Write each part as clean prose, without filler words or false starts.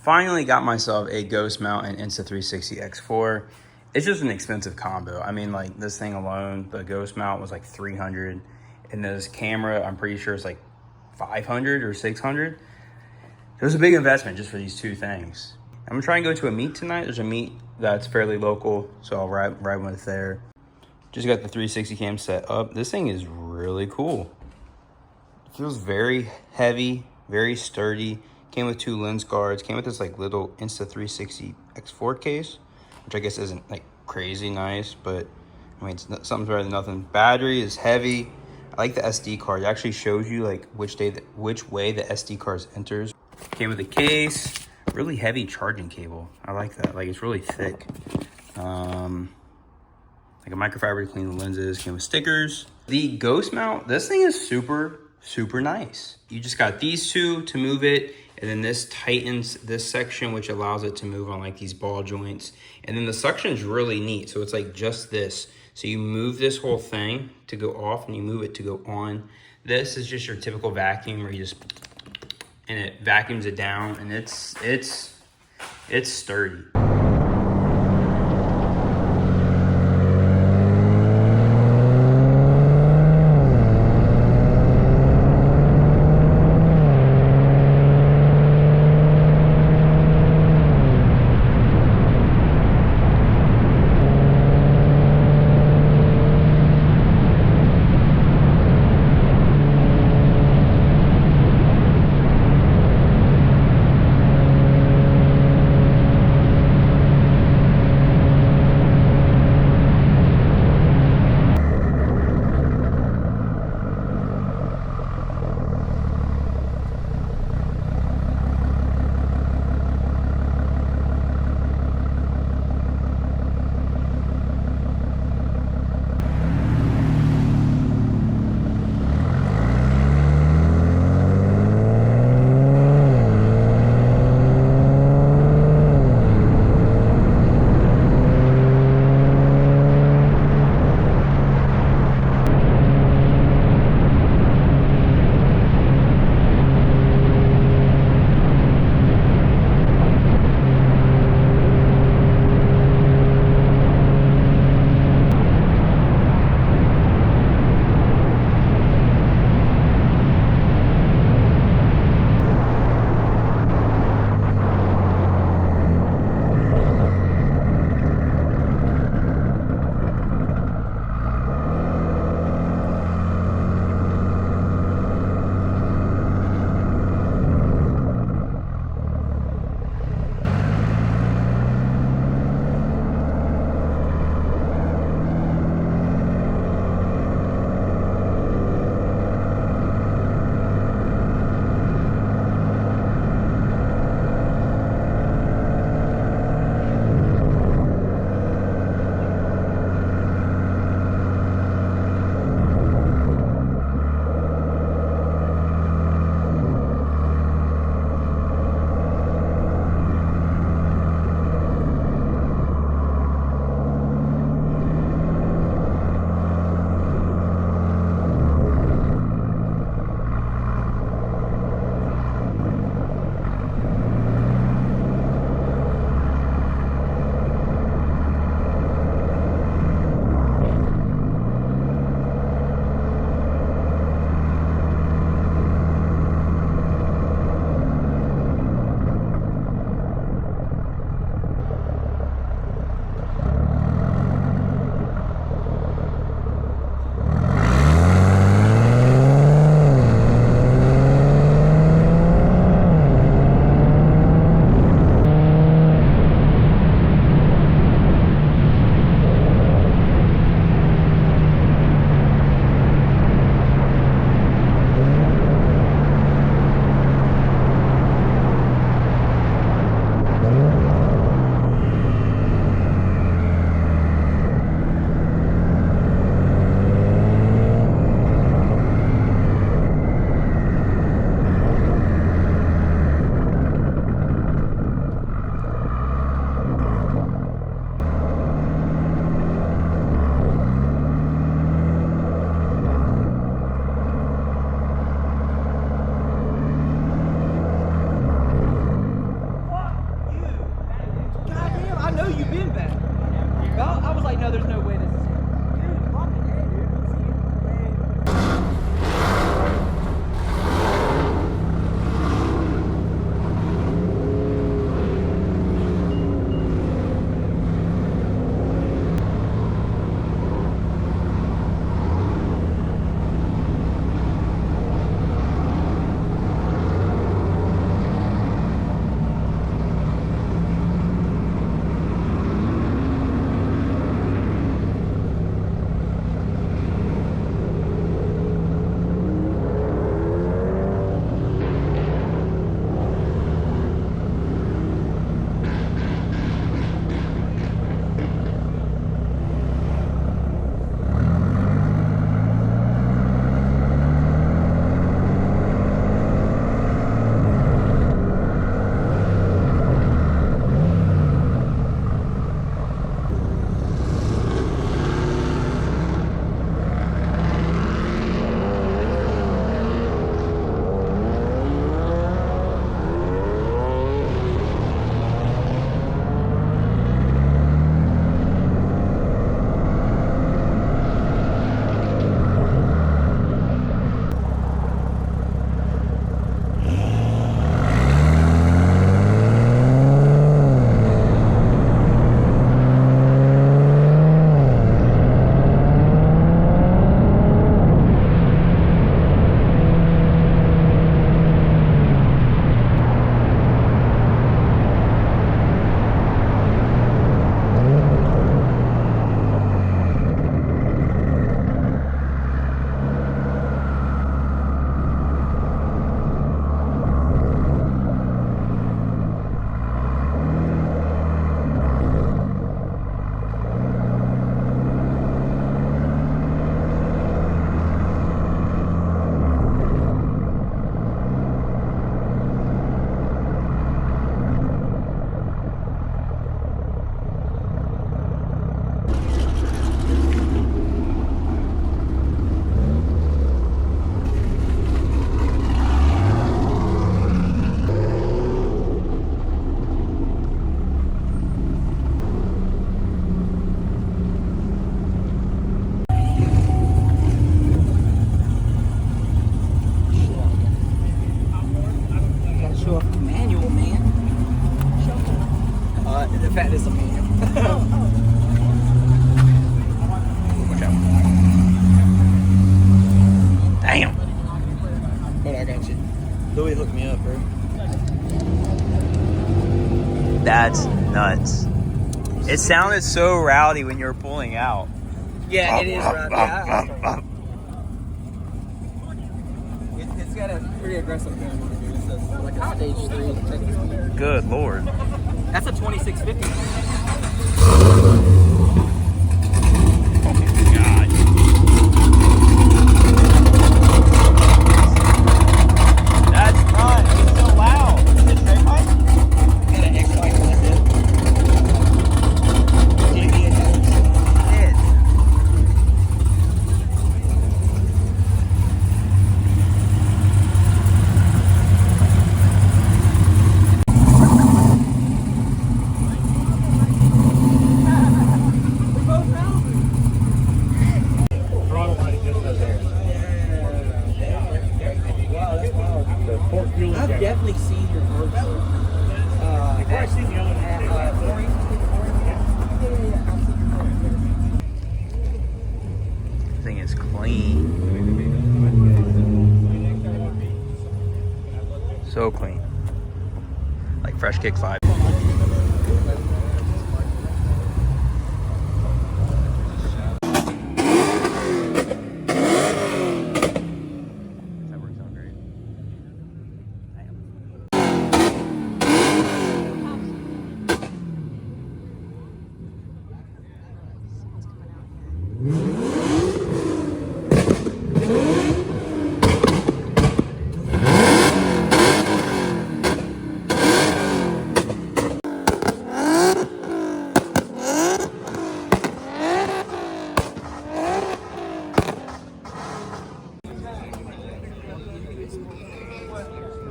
Finally got myself a Ghost Mount and Insta360 X4. It's just an expensive combo. I mean, like this thing alone, the Ghost Mount was like 300, and this camera, I'm pretty sure it's like 500 or 600. It was a big investment just for these two things. I'm gonna try and go to a meet tonight. There's a meet that's fairly local, so I'll ride with there. Just got the 360 cam set up. This thing is really cool. It feels very heavy, very sturdy. Came with 2 lens guards. Came with this like little Insta360 X4 case, which I guess isn't like crazy nice, but I mean, it's something's better than nothing. Battery is heavy. I like the SD card. It actually shows you like which way the SD card enters. Came with a case, really heavy charging cable. I like that. Like it's really thick. Like a microfiber to clean the lenses. Came with stickers. The Ghost Mount, this thing is super nice. You just got these two to move it, and then this tightens this section, which allows it to move on like these ball joints. And then the suction is really neat. So it's like just this. So you move this whole thing to go off, and you move it to go on. This is just your typical vacuum where you just, and it vacuums it down, and it's sturdy. like, no, there's no way this is him. Dude, fucking hey, dude. We'll see you. fat is a medium. Watch out. Damn. But I got you. Louis hooked me up, bro. That's nuts. It sounded so rowdy when you were pulling out. Yeah, it is rowdy. It's got a pretty aggressive gun on it, dude. It's like a stage 3. Good lord. That's a 2650. Oh my god. That's fun. It's so loud. Is it straight pipe? Got an X-Pipe with it. I've definitely seen your birds. I've probably seen the other one. This thing is clean. So clean. Like fresh kick 5.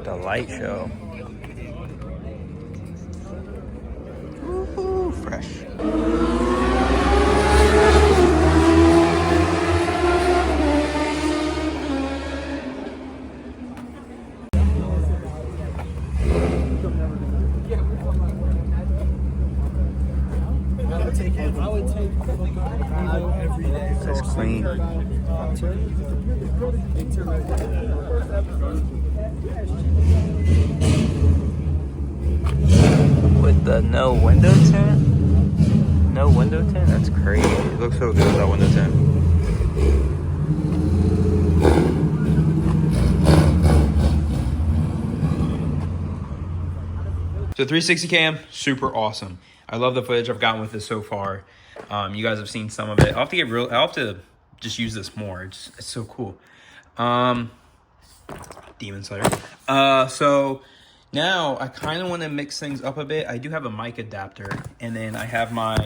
The light show. Ooh, fresh. would take Evo every day. That's clean. With the no window tint? No window tint? That's crazy. It looks so good with that window tint. So 360 cam, super awesome. I love the footage I've gotten with this so far. You guys have seen some of it. I'll have to just use this more. It's so cool. Demon Slayer. So now I kind of want to mix things up a bit. I do have a mic adapter, and then I have my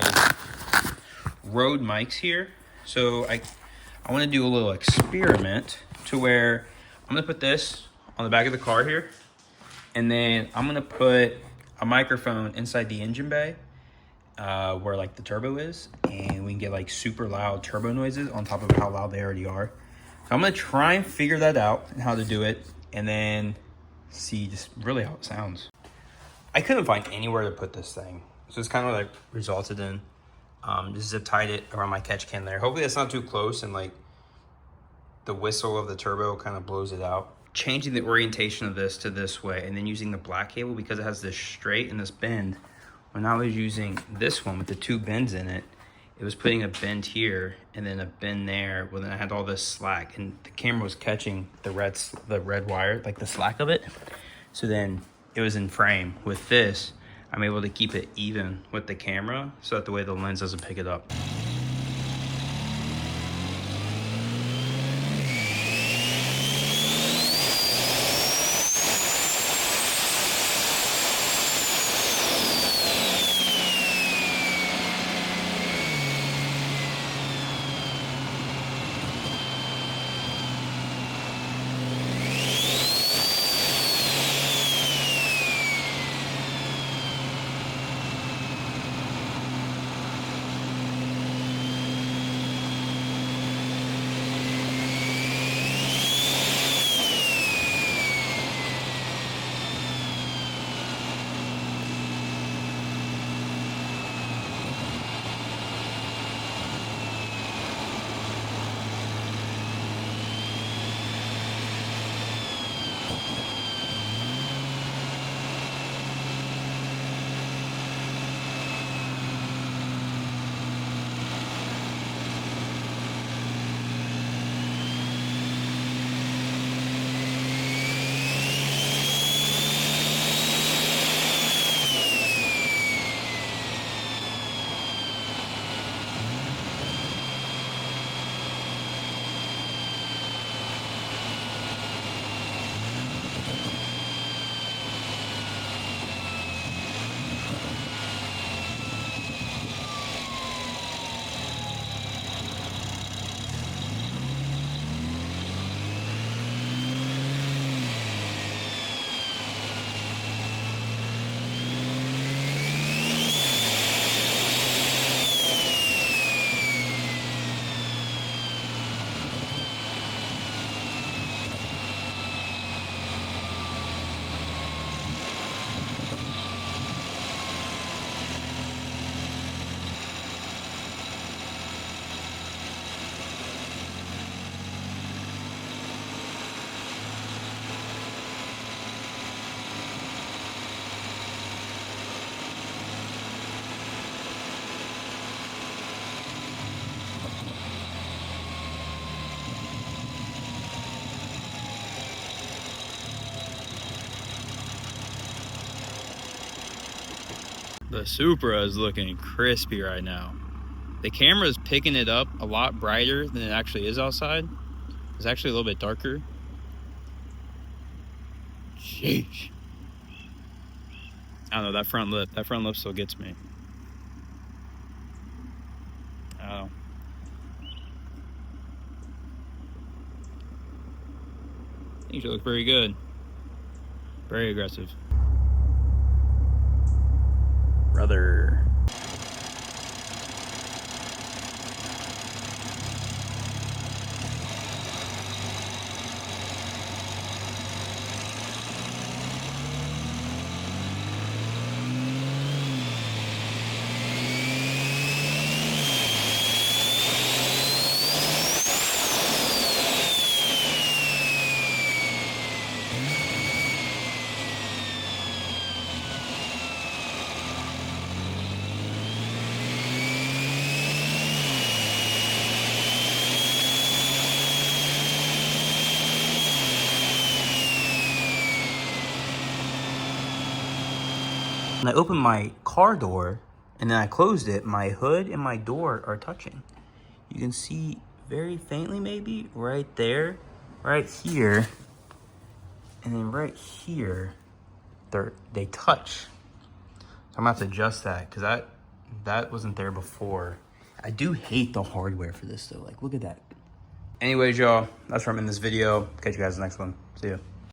Rode mics here. So I want to do a little experiment to where I'm going to put this on the back of the car here, and then I'm going to put a microphone inside the engine bay where like the turbo is, and we can get like super loud turbo noises on top of how loud they already are. So I'm going to try and figure that out and how to do it, and then see just really how it sounds. I couldn't find anywhere to put this thing, so it's kind of like resulted in just zip tied it around my catch can there. Hopefully it's not too close and like the whistle of the turbo kind of blows it out. Changing the orientation of this to this way, and then using the black cable because it has this straight and this bend. When I was using this one with the two bends in it, it was putting a bend here and then a bend there. Well, then I had all this slack, and the camera was catching the red wire, like the slack of it. So then it was in frame. With this, I'm able to keep it even with the camera so that the way the lens doesn't pick it up. The Supra is looking crispy right now. The camera is picking it up a lot brighter than it actually is outside. It's actually a little bit darker. Sheesh. I don't know, that front lip still gets me. Oh. I think it looks very good. Very aggressive. Brother. When I open my car door and then I closed it, my hood and my door are touching. You can see very faintly maybe right there, right here, and then right here, they touch. So I'm gonna have to adjust that because that wasn't there before. I do hate the hardware for this though. Like, look at that. Anyways, y'all, that's where I'm in this video. Catch you guys in the next one. See ya.